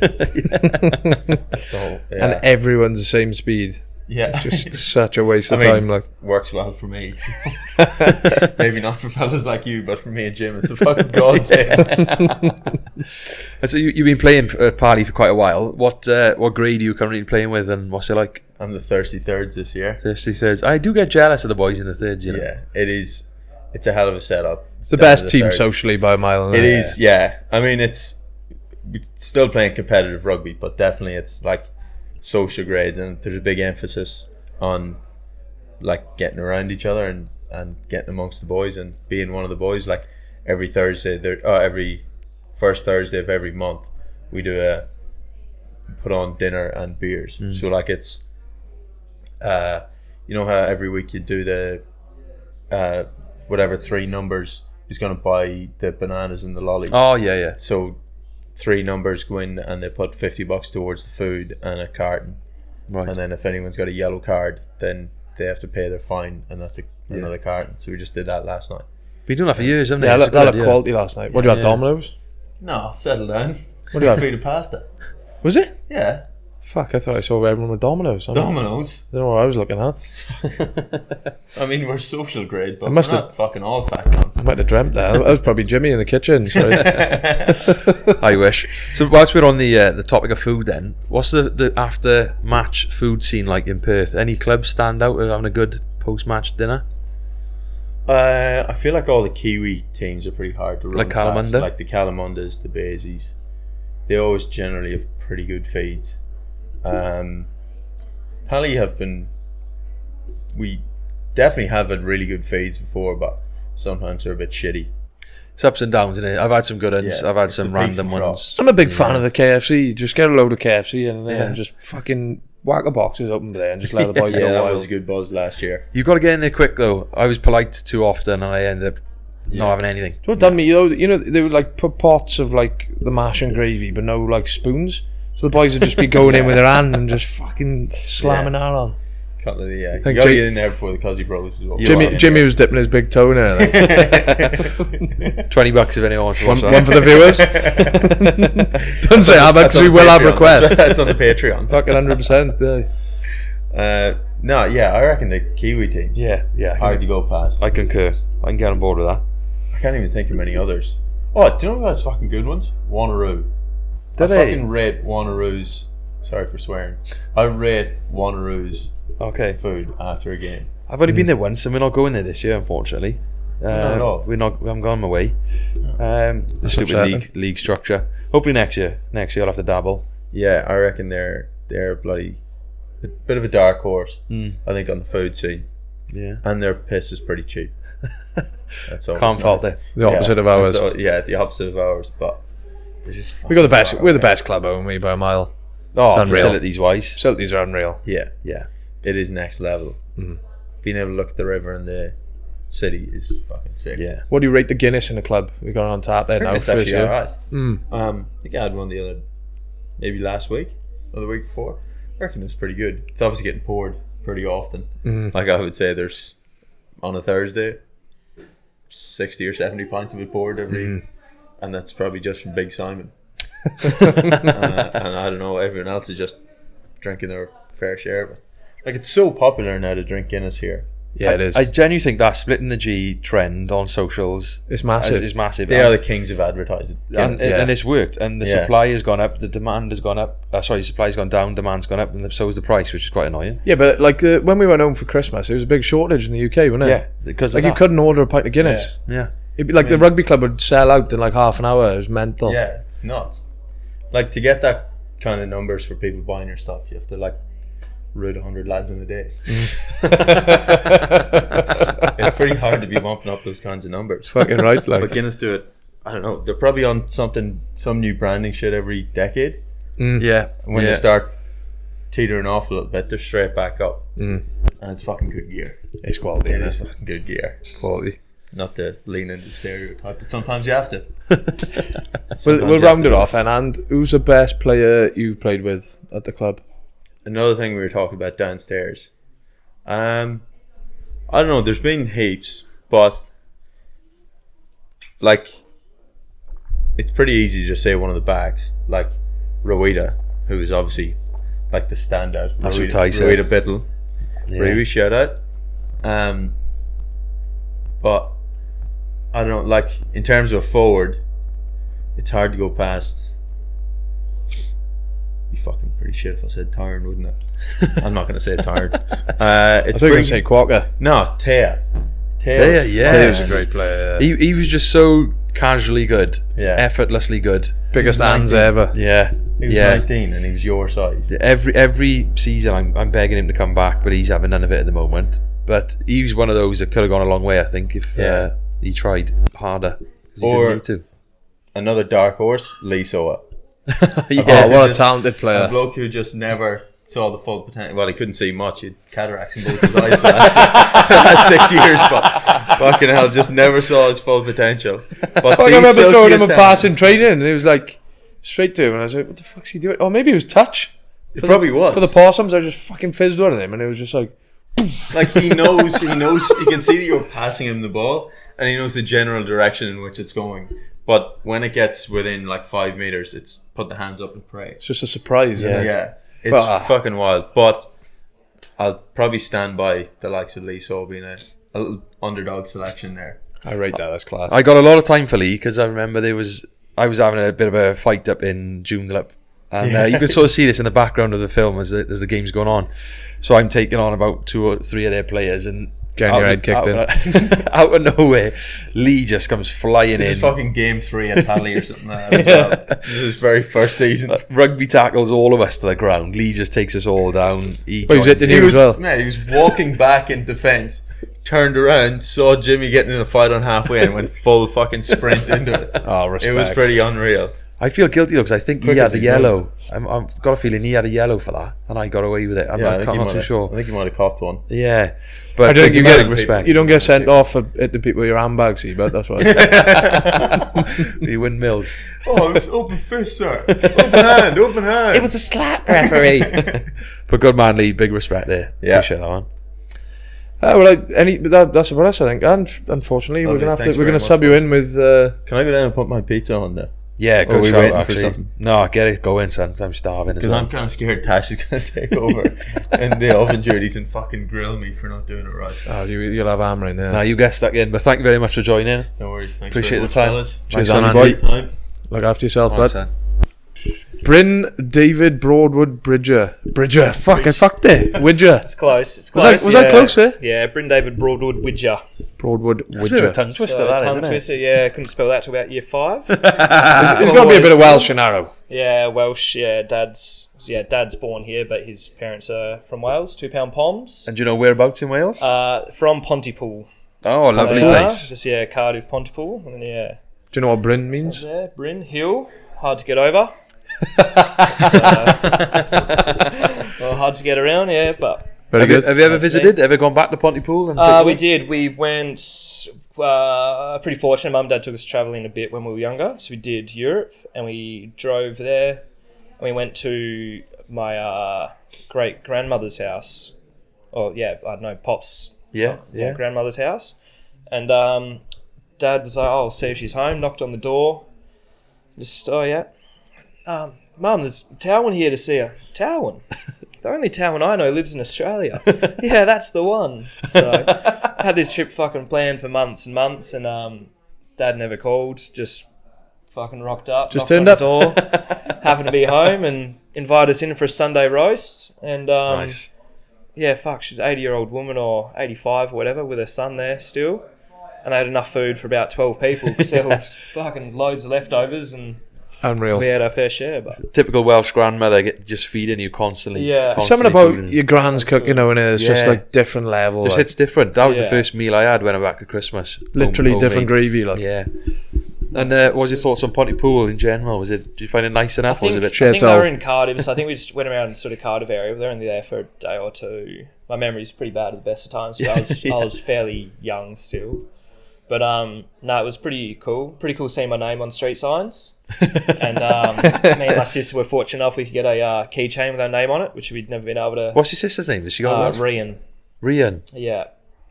So yeah. And everyone's the same speed. Yeah. Just such a waste of I mean, time. Like, works well for me. Maybe not for fellas like you, but for me and Jim, it's a fucking godsend. And so you've been playing Pally for quite a while. What grade are you currently playing with, and what's it like? I'm the thirsty thirds this year. Thirsty thirds. I do get jealous of the boys in the thirds, you know. Yeah, it is. It's a hell of a setup. it's the down best to the team thirds. socially by a mile. It is, yeah. I mean, we're still playing competitive rugby, but definitely it's like social grades, and there's a big emphasis on like getting around each other and getting amongst the boys and being one of the boys. Like every Thursday, every first Thursday of every month, we do put on dinner and beers. So like it's, you know how every week you do the whatever 3 numbers is going to buy the bananas and the lollies. Oh, yeah. So 3 numbers go in and they put $50 towards the food and a carton. Right. And then if anyone's got a yellow card, then they have to pay their fine, and that's another carton. So we just did that last night. Been doing that for years, haven't Yeah, they? that looked quality last night. What do you have, Yeah. Domino's? No, settle down. What do you have? Food and pasta. Was it? Yeah. Fuck, I thought I saw everyone with Domino's. Domino's? I don't know what I was looking at. I mean, we're social grade, but I we're must not have- fucking all fat cunts. I might have dreamt that. I was probably Jimmy in the kitchen. So. I wish. So whilst we're on the topic of food then, what's the after match food scene like in Perth? Any clubs stand out with having a good post-match dinner? I feel like all the Kiwi teams are pretty hard to run Like past. Kalamunda? Like the Kalamundas, the Baisies. They always generally have pretty good feeds. Pally have been... We definitely have had really good feeds before, but sometimes they're a bit shitty. It's ups and downs, isn't it? I've had some good ones. Yeah, I've had it's some the peaks random and ones. I'm a big fan of the KFC. Just get a load of KFC in there Yeah. and just fucking whack the boxes open there and just let the boys Yeah, go that wild. was a good buzz last year. You've got to get in there quick though. I was polite too often and I ended up not having anything. Do you know what done me though? You know, they would like put pots of like the mash and gravy, but no like spoons. So the boys would just be going in with their hand and just fucking slamming that on. Couple of the, you Think gotta Jake- get in there before the Cuzzy Bros. Is what we're Jimmy talking Jimmy about. was dipping his big toe in it. I think. $20 if anyone wants to watch one that. for the viewers. Don't say how That's because on we the will have Patreon. requests. That's on the Patreon. Fucking 100%. No, yeah, I reckon the Kiwi teams. Yeah. Hard to go past. I concur. I can get on board with that. I can't even think of many others. Oh, do you know who has fucking good ones? Wanneroo. Did I they? fucking rate Wanneroo's. Sorry for swearing. I rate Wanneroo's Okay. food after a game. I've only been there once and we're not going there this year, unfortunately. Not at all. We haven't gone my way. The stupid upsetting. league structure. Hopefully next year. Next year I'll have to dabble. Yeah, I reckon they're bloody a bit of a dark horse. I think on the food scene, Yeah. and their piss is pretty cheap. That's always Can't fault nice. it. The opposite of ours. The opposite of ours. But they're just We got the best. fucking We're the far best club, aren't we, by a mile? Oh, It's unreal. facilities wise. Facilities are unreal. away. Yeah, Yeah. it is next level. Being able to look at the river and the city is fucking sick. Yeah. What do you rate the Guinness in the club? We got it on tap there now. It's First actually year. alright. Mm. I think I had one the other, maybe last week or the week before. I reckon it was pretty good. It's obviously getting poured pretty often. Like I would say, there's on a Thursday 60 or 70 pints of it poured every, and that's probably just from Big Simon. And I don't know, everyone else is just drinking their fair share of it. Like, it's so popular now to drink Guinness here. Yeah, it is. I genuinely think that splitting the G trend on socials It's massive. is massive. They are the kings of advertising. and, yeah. and it's worked, and the Yeah. supply has gone up, the demand has gone up. Supply's gone down, demand's gone up, and so is the price, which is quite annoying. Yeah, but like when we went home for Christmas, there was a big shortage in the UK, wasn't it? Yeah, because Like of you that. couldn't order a pint of Guinness. Yeah, It'd be like the rugby club would sell out in like half an hour. It was mental. Yeah, it's nuts. Like, to get that kind of numbers for people buying your stuff, you have to like root 100 lads in a day. It's pretty hard to be bumping up those kinds of numbers. Fucking right. But Like Guinness do it. I don't know. They're probably on some new branding shit every decade. yeah. And when yeah. they start teetering off a little bit, they're straight back up. And it's fucking good gear. it's quality. It It is is fucking good gear. quality. Not to lean into stereotype, but sometimes you have to. We'll round it off then. And who's the best player you've played with at the club? Another thing we were talking about downstairs. I don't know, there's been heaps, but like, it's pretty easy to just say one of the backs, like Rowita, who is obviously like the standout. That's what Ty said. Rowita Biddle. Really shout out. But I don't know, like, in terms of forward, it's hard to go past. Be fucking pretty shit if I said Tyran, wouldn't it? I'm not going to say Tyran. It's I thought you were pretty, going to say Quokka. no, Taya. Taya, yeah. He was a great player. He was just so casually good, Yeah. effortlessly good. Biggest He was hands 19. ever. Yeah, He was yeah. 19 and he was your size. Every season, I'm begging him to come back, but he's having none of it at the moment. But he was one of those that could have gone a long way, I think, if Yeah. he tried harder. 'Cause he Or- didn't need Another dark horse, Lee Soa. to. Oh, Yeah. what a Just talented A player. bloke who just never saw the full potential. Well, he couldn't see much. He had cataracts in both his eyes the last 6 years, but fucking hell, just never saw his full potential. But I these remember throwing him a silkiest pass in hands- training, and it was like straight to him, and I was like, "What the fuck's he doing?" Oh, maybe it was touch. It probably was. For the possums, I just fucking fizzed one of him, and it was just like, Like, he knows, he can see that you're passing him the ball, and he knows the general direction in which it's going. But when it gets within like 5 meters, it's put the hands up and pray. it's just a surprise. Yeah. isn't it? Yeah. It's fucking wild. But I'll probably stand by the likes of Lee Saw being a little underdog selection there. I rate that as class. I got a lot of time for Lee because I remember I was having a bit of a fight up in Joondalup, and you can sort of see this in the background of the film as the game's going on. So I'm taking on about 2 or 3 of their players and getting your head kicked in. Out of nowhere, Lee just comes flying This in. is fucking game 3 at Palmyra or something like that as well. This is his very first season. Rugby tackles all of us to the ground. Lee just takes us all down. He was hitting you as well. Yeah, he was walking back in defence, turned around, saw Jimmy getting in a fight on halfway and went full fucking sprint into it. Oh, respect. It was pretty unreal. I feel guilty though because I think he had a yellow. I've got a feeling he had a yellow for that, and I got away with it. I'm not too sure. I think he might have copped one. Yeah, but I don't think you get respect. You don't get sent off for hitting people with your handbags, see, but that's why. We win mills. Oh, it was open fist, sir. Open hand. It was a slap, referee. But good man, Lee. Big respect there. Yeah. Appreciate that one. That's about us, I think. And unfortunately, Lovely, we're thanks gonna very sub much, you in with. Can I go down and put my pizza on there? Yeah, Or good are we shout, waiting for actually. something? No, get it. Go in, son. I'm starving. Because I'm kind of scared Tash is going to take over in the oven duties and fucking grill me for not doing it right. Oh, you'll have Amber in there. No, you guessed that again. But thank you very much for joining. No worries. Thanks Appreciate very the much, time. fellas. Cheers, Nice one, Andy Andy. boy. Time. Look after yourself, All bud. right, son. Bryn David Broadwood Bridger. Fuck, I fucked it. Widger. It's close. It's close. Was that close, eh? Yeah, Bryn David Broadwood Widger. Broadwood It's a bit of a Widger. tongue twister, So, that tongue isn't twister, yeah. Couldn't spell that till about year 5. There's got to be a bit of Welsh in Arrow. Yeah, Welsh. Yeah, dad's born here, but his parents are from Wales. 2 Pound Poms. And do you know whereabouts in Wales? From Pontypool. Oh, a lovely They are. place. Just Cardiff, Pontypool, and then Do you know what Bryn means? yeah, Bryn Hill. Hard to get over. Well, hard to get around, yeah, but. Very good. Have you ever That's visited? Ever gone back to Pontypool? And We did. We went. Pretty fortunate. Mum and Dad took us travelling a bit when we were younger, so we did Europe, and we drove there, and we went to my great grandmother's house. Oh yeah, I don't know, Pop's grandmother's house, and Dad was like, "Oh, I'll see if she's home." Knocked on the door. Just Mum, there's Tyran here to see her. Tyran. The only Tyran I know lives in Australia. Yeah, that's the one. So I had this trip fucking planned for months and months, and Dad never called. Just fucking rocked up. Just knocked turned on the door. Happened to be home and invited us in for a Sunday roast. And nice. yeah, fuck, she's an 80-year-old woman or 85 or whatever with her son there still. And they had enough food for about 12 people because there was fucking loads of leftovers and Unreal. we had our fair share. But Typical Welsh grandmother just feeding you constantly. Yeah. Something constantly about feeding. your grand's cook, you know, and it's just Yeah. like different level. Just Like, hits different. That was the Yeah. first meal I had when I went back at Christmas. literally Homemade. different gravy. Like. Yeah. And what was your thoughts on Pontypool in general? Did you find it nice enough, or was it a bit? I think Shit, they so- were in Cardiff, so I think we just went around sort of Cardiff area. We were only there for a day or two. My memory's pretty bad at the best of times, but I was fairly young still. But no, it was pretty cool. Pretty cool seeing my name on street signs. And me and my sister were fortunate enough we could get a keychain with our name on it, which we'd never been able to. What's your sister's name? Has she got one? Rian. Rian. Yeah.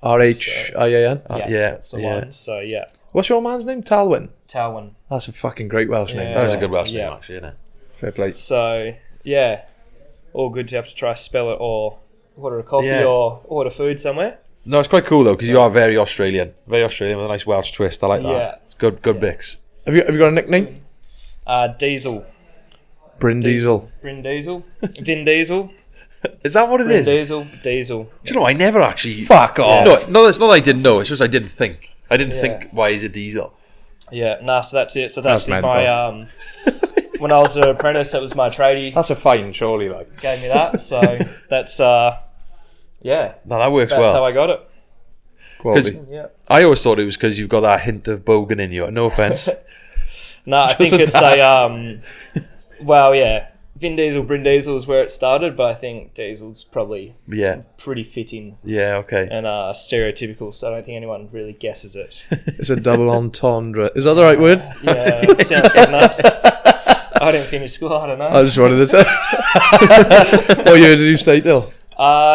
RHIAN. Yeah, That's the yeah. one. So yeah, What's your man's name? Talwyn. Talwyn. That's a fucking great Welsh name. Yeah. That as was a well. good Welsh Yeah. name, actually, isn't it? Fair play. So yeah, all good to have to try spell it or order a coffee Yeah. or order food somewhere. No, it's quite cool though because you are very Australian with a nice Welsh twist. I like that. Yeah. It's good mix. Have you got a nickname? Diesel. Bryn Diesel. Bryn Diesel. Vin Diesel. Is that what it Bryn is? Diesel. Diesel. Do you know? I never actually. Fuck off. No, it's not that I didn't know. It's just I didn't think. I didn't Yeah. think. Why is it diesel? Yeah, nah, so that's it. So That's that's actually mental. my when I was an apprentice, that was my tradie. That's a fine, surely. Like. Gave me that. So that's yeah. No, that works That's well. how I got it. Quality. Yeah. I always thought it was because you've got that hint of bogan in you. No offense. No, I think Just it's a well, yeah. Vin Diesel, Bryn Diesel is where it started, but I think Diesel's probably Yeah. pretty fitting Yeah. Okay. and stereotypical, so I don't think anyone really guesses it. It's a double entendre. Is that the right word? Yeah, sounds good enough. I didn't finish school, I don't know. I just wanted to say. What year did you stay till?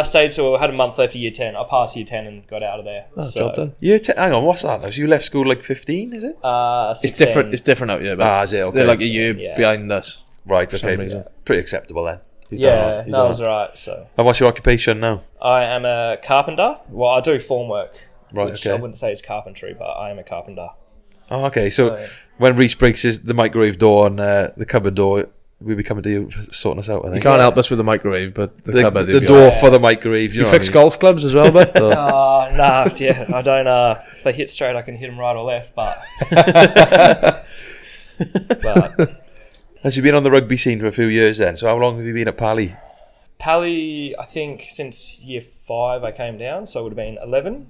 Stayed till I had a month left of year 10. I passed year 10 and got out of there. Oh, job done. Hang on. What's that? Now? So you left school like 15? Is it? It's 16. different. It's different out here. But Is it? Okay. they're like a year Yeah. behind us. Right. some Okay. reason. Pretty acceptable then. Yeah, no, I was right. So, And what's your occupation now? I am a carpenter. Well, I do formwork, Right, which okay. I wouldn't say is carpentry, but I am a carpenter. Oh, okay. So So- when Rhys breaks the microwave door and the cupboard door, we'll be coming to you for sorting us out, I You think. can't help us with the microwave, but the cupboard. the you'd be door alright. for the microwave. You You know fix what I mean? golf clubs as well, but Nah, yeah, I don't. If they hit straight, I can hit them right or left, but. But Has you been on the rugby scene for a few years then? So how long have you been at Pally? Pally, I think since year 5 I came down, so it would have been 11.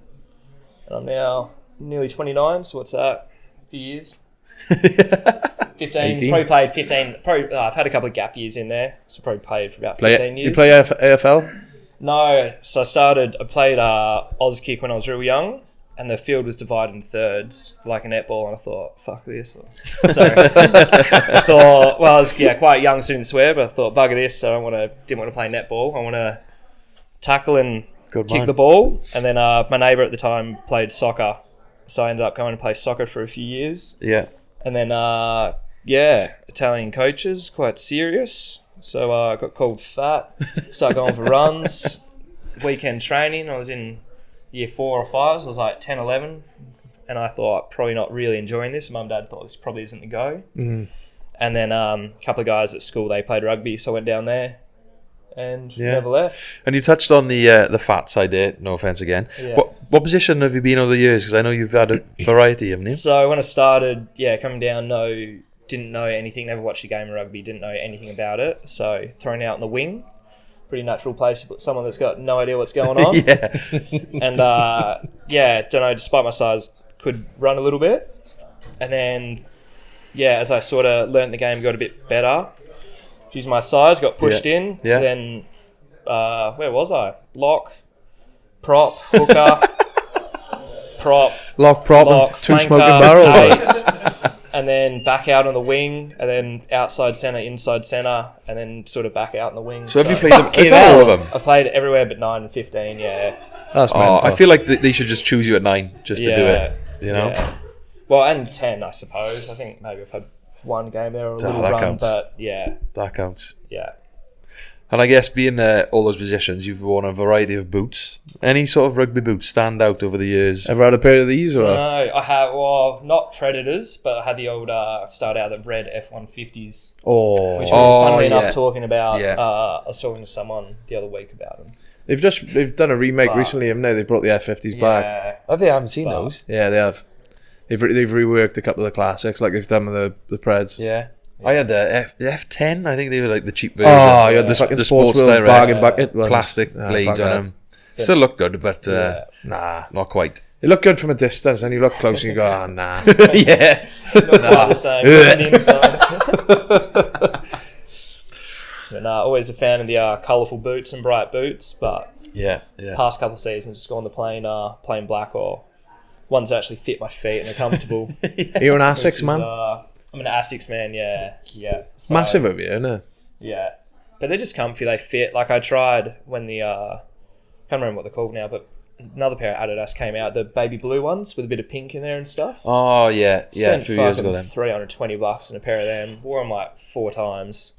And I'm now nearly 29, so what's that? A few years? 15, 18. probably played 15. Probably, I've had a couple of gap years in there, so probably played for about 15 do years. you play AFL? No, so I played Oz kick when I was real young, and the field was divided in thirds, like a netball, and I thought, fuck this. So I thought, well, I was quite young, so I didn't swear, but I thought, bugger this, so didn't want to play netball. I want to tackle and Good kick man. the ball. And then my neighbour at the time played soccer, so I ended up going to play soccer for a few years. Yeah. And then, Italian coaches, quite serious. So I got called fat, started going for runs, weekend training. I was in year 4 or 5, so I was like 10, 11. And I thought, probably not really enjoying this. Mum and Dad thought this probably isn't the go. Mm. And then a couple of guys at school, they played rugby, so I went down there and Yeah. never left. And you touched on the fat side there. No offense again. Yeah. What position have you been over the years? Because I know you've had a variety, haven't you? So when I started, coming down, didn't know anything, never watched a game of rugby, didn't know anything about it. So thrown out in the wing, pretty natural place to put someone that's got no idea what's going on. Yeah. And don't know, despite my size, could run a little bit. And then, as I sort of learnt the game, got a bit better. Used my size, got pushed in. Yeah. So then, where was I? Lock, prop, hooker, prop, Lock, prop, lock, and two flanker, smoking barrels. 8, and then back out on the wing, and then outside centre, inside centre, and then sort of back out on the wing. So have you played them? Is that all of them? I've played everywhere but 9 and 15, yeah. That's Oh, mental. I feel like they should just choose you at 9 just to do Yeah, it. You know? yeah. Well, and 10, I suppose. I think maybe I've had one game there or a little that run, counts. but yeah. That counts. And I guess being all those positions, you've worn a variety of boots. Any sort of rugby boots stand out over the years? Ever had a pair of these? So Or? no, I have, not Predators, but I had the old, start out the red F-150s, Oh. which we were funnily yeah. enough talking about. Yeah. I was talking to someone the other week about them. They've done a remake But- recently, haven't they? They brought the F50s back. Yeah. Oh, they haven't seen But- those. Yeah, they have. They've reworked a couple of the classics, like they've done with the Preds. Yeah. I had the F10. I think they were like the cheap version. Oh, you had the fucking Sports World Direct bargain bucket ones. plastic Ah, blades fuck on that. them. Still look good, but Yeah. Nah. not quite. They look good from a distance, and you look close and you go, oh, nah. Yeah. Not quite the same. On the inside. But always a fan of the colourful boots and bright boots, but Yeah. past couple of seasons just gone to plain black or ones that actually fit my feet and are comfortable. Are you an which Asics is, man? I'm an Asics man, yeah. So, Massive of you, isn't it? Yeah. But they're just comfy, they fit. Like I tried when the, can't remember what they're called now, but another pair of Adidas came out, the baby blue ones with a bit of pink in there and stuff. Oh, yeah. Yeah, a Spent few years ago fucking then. $320 on a pair of them. Wore them like 4 times.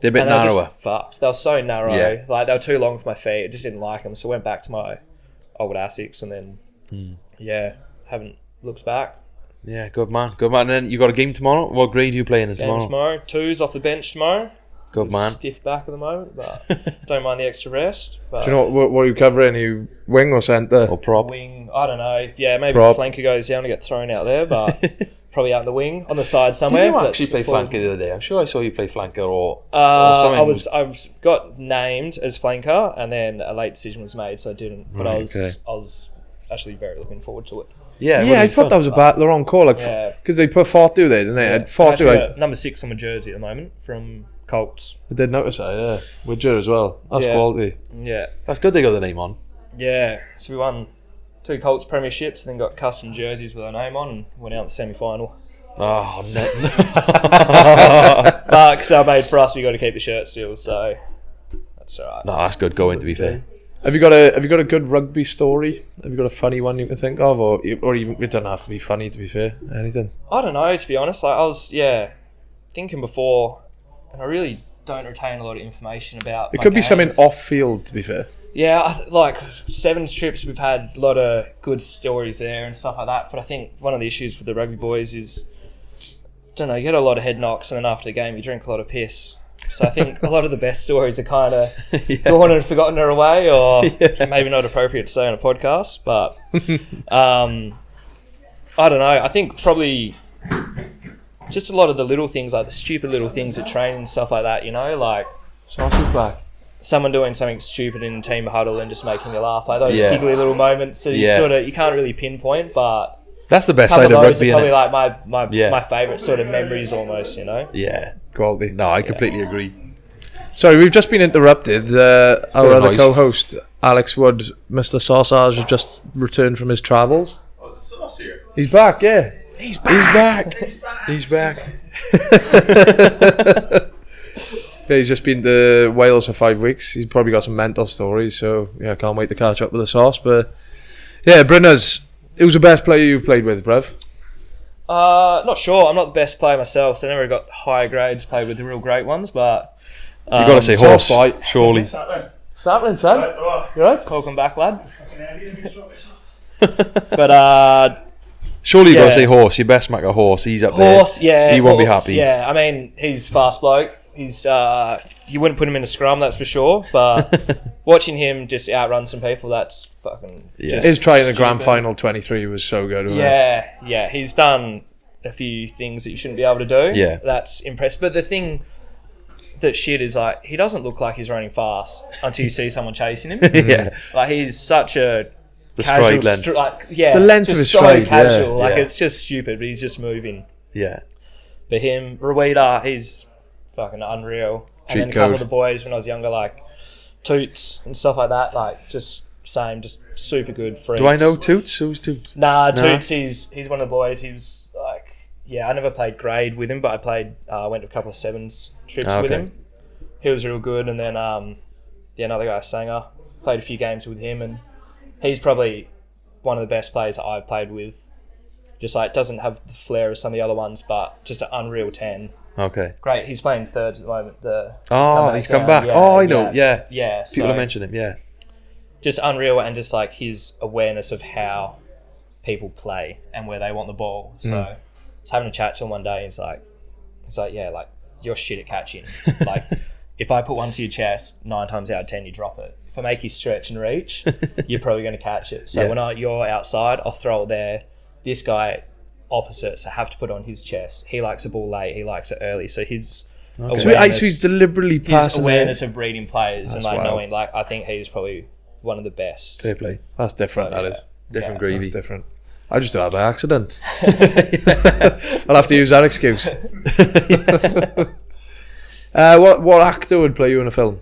They're a bit And they were narrower. just fucked. They were so narrow. Yeah. Like they were too long for my feet. I just didn't like them. So I went back to my old Asics and then, haven't looked back. Yeah, good man. Good man. And then you got a game tomorrow? What grade are you playing in Game tomorrow? 2's off the bench tomorrow. Good man. Stiff back at the moment, but don't mind the extra rest. But Do you know what are you covering? Are you wing or centre? Or prop? wing, I don't know. Yeah, maybe Prop. the flanker goes down and get thrown out there, but probably out in the wing on the side somewhere. Did you But actually play before- flanker the other day? I'm sure I saw you play flanker or something. I got named as flanker, and then a late decision was made, so I didn't. But Right, I was actually very looking forward to it. Yeah, Yeah, I thought that was the wrong call. Like, Yeah. because they put Fortu there, didn't they? Yeah. Fortu, Actually, I number 6 on my jersey at the moment from Colts. did notice that. Yeah, Widger as well. That's Yeah. quality. Yeah, That's good they got the name on. yeah. So we won 2 Colts premierships, and then got custom jerseys with our name on, and went out in the semi-final. Oh, no. But because I made for us, we got to keep the shirt still, so that's alright. No, that's good going, to be fair. Have you got a good rugby story? Have you got a funny one you can think of, or even it doesn't have to be funny? To be fair, anything. I don't know, to be honest. Like, I was thinking before, and I really don't retain a lot of information about. It could be something off field, to be fair. Yeah, like Sevens trips, we've had a lot of good stories there and stuff like that. But I think one of the issues with the rugby boys is, don't know, you get a lot of head knocks, and then after the game you drink a lot of piss. So I think a lot of the best stories are kind of gone and forgotten her away, or maybe not appropriate to say on a podcast. But I don't know. I think probably just a lot of the little things, like the stupid little things at training and stuff like that. You know, like Sauce is back. Someone doing something stupid in team huddle and just making you laugh, like those giggly little moments that you can't really pinpoint, but that's the best side of rugby. Probably like my favourite sort of memories, almost. You know. Yeah, quality. No, I completely agree. Sorry, we've just been interrupted. Our other co-host, Alex Wood, Mr. Sausage, has just returned from his travels. Oh, is the sauce here? He's back. Yeah, he's back. He's back. Yeah, he's just been to Wales for 5 weeks. He's probably got some mental stories, so yeah, can't wait to catch up with the sauce. But yeah, Brynners, who's the best player you've played with, bruv? Not sure. I'm not the best player myself, so I never got higher grades. Played with the real great ones, but you got to say horse, fight, surely. What's happening, son? You right? Welcome back, lad. But surely you got to say horse. You best smack a horse. He's up there. Horse, yeah. He won't be happy. Yeah, I mean, he's fast bloke. He's you wouldn't put him in a scrum, that's for sure. But watching him just outrun some people, that's fucking. Yeah. His try in the grand final 23 was so good. Wasn't it? Yeah. He's done a few things that you shouldn't be able to do. Yeah, that's impressive. But the thing that shit is, like, he doesn't look like he's running fast until you see someone chasing him. Yeah, like he's such a the stride length. It's the length of his stride. Casual. Like it's just stupid, but he's just moving. Yeah. But him, Ruida, he's fucking unreal. And then a couple of the boys when I was younger, like Toots and stuff like that, like just super good freaks. Do I know Toots? Who's Toots? Nah, Toots, he's one of the boys. He was like, I never played grade with him, but I went to a couple of sevens trips with him. He was real good. And then another guy, Sanger, played a few games with him, and he's probably one of the best players that I've played with. Just like, doesn't have the flair of some of the other ones, but just an unreal 10. Okay. Great. He's playing third at the moment. He's come back. Yeah, I know. Yeah. Yeah. People mention him. Yeah. Just unreal, and just like his awareness of how people play and where they want the ball. So I was having a chat to him one day. He's like, yeah, like you're shit at catching. Like if I put one to your chest, 9 times out of 10 you drop it. If I make you stretch and reach, you're probably going to catch it. So when you're outside, I'll throw it there. This guy opposite, so have to put it on his chest. He likes the ball late, he likes it early, so his awareness, so he's deliberately passing his awareness of reading players and like wild. Knowing, like I think he's probably one of the best. Fair play. That's different. That is different gravy. That's different. I just do that by accident. I'll have to use that excuse. What actor would play you in a film?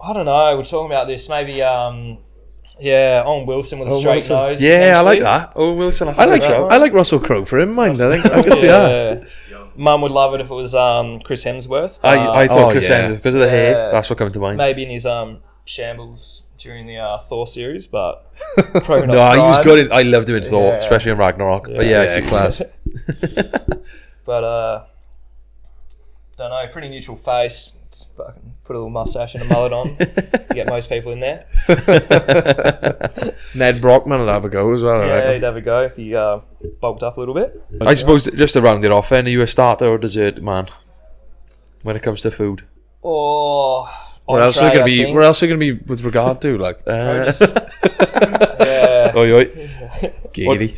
I don't know. We're talking about this. Maybe Owen Wilson with a straight nose. Yeah, I like that. Owen Wilson. I like Russell Crowe for him. I think I could see that. Mum would love it if it was Chris Hemsworth. I thought Chris Hemsworth because of the hair. That's what came to mind. Maybe in his shambles during the Thor series, but probably not. No, he was good. I loved him in Thor, especially in Ragnarok. But it's class. But don't know. Pretty neutral face. Just fucking put a little mustache and a mullet on. Get most people in there. Ned Brockman would have a go as well. Yeah, he'd have a go if he bulked up a little bit. I suppose just to round it off, then, are you a starter or dessert man when it comes to food? Or where else are you gonna be with regard to like? Yeah. Oi. Giggity.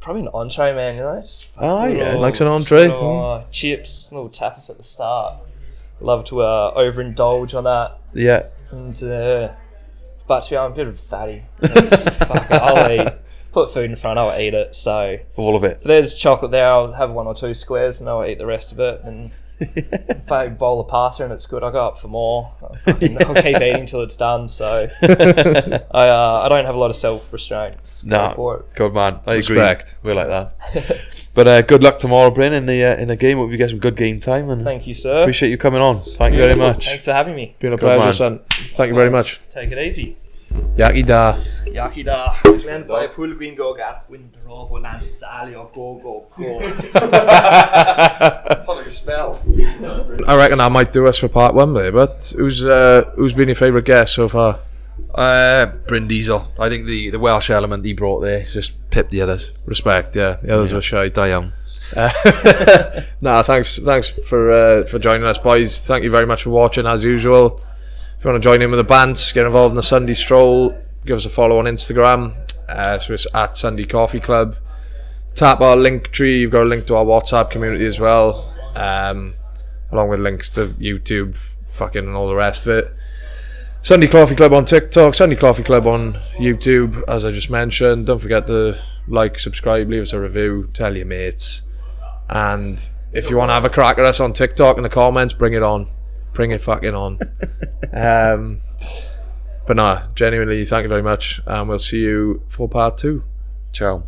Probably an entree, man, you know? Likes an entree. Chips, little tapas at the start. Love to overindulge on that. Yeah. And, but to be honest, I'm a bit of a fatty. I'll eat. Put food in front, I'll eat it. So all of it. If there's chocolate there, I'll have 1 or 2 squares and I'll eat the rest of it. And if I bowl of pasta and it's good, I'll go up for more. I'll keep eating till it's done. So I don't have a lot of self-restraint. Good man. I Respect. Agree. We're like that. But good luck tomorrow, Bryn, in the game. Hope you get some good game time. And thank you, sir. Appreciate you coming on. Thank you very much. Thanks for having me. Been a pleasure, son. Thank you very much. Take it easy. Yaki da. Yaki da. Hvis man får pull green go gat, win draw bonanza sally or go. Sounds like a spell. I reckon that might do us for part 1 there, but who's been your favourite guest so far? Bryn Diesel. I think the Welsh element he brought there just pipped the others. Respect, yeah. The others were shy. Tyran. Thanks for joining us, boys. Thank you very much for watching, as usual. If you want to join in with the bands, get involved in the Sunday stroll, give us a follow on Instagram. So it's at Sunday Coffee Club. Tap our link tree. You've got a link to our WhatsApp community as well, along with links to YouTube, fucking and all the rest of it. Sunday Coffee Club on TikTok, Sunday Coffee Club on YouTube, as I just mentioned. Don't forget to like, subscribe, leave us a review, tell your mates. And if you want to have a crack at us on TikTok in the comments, bring it on. Bring it fucking on. But nah, genuinely, thank you very much, and we'll see you for part 2. Ciao.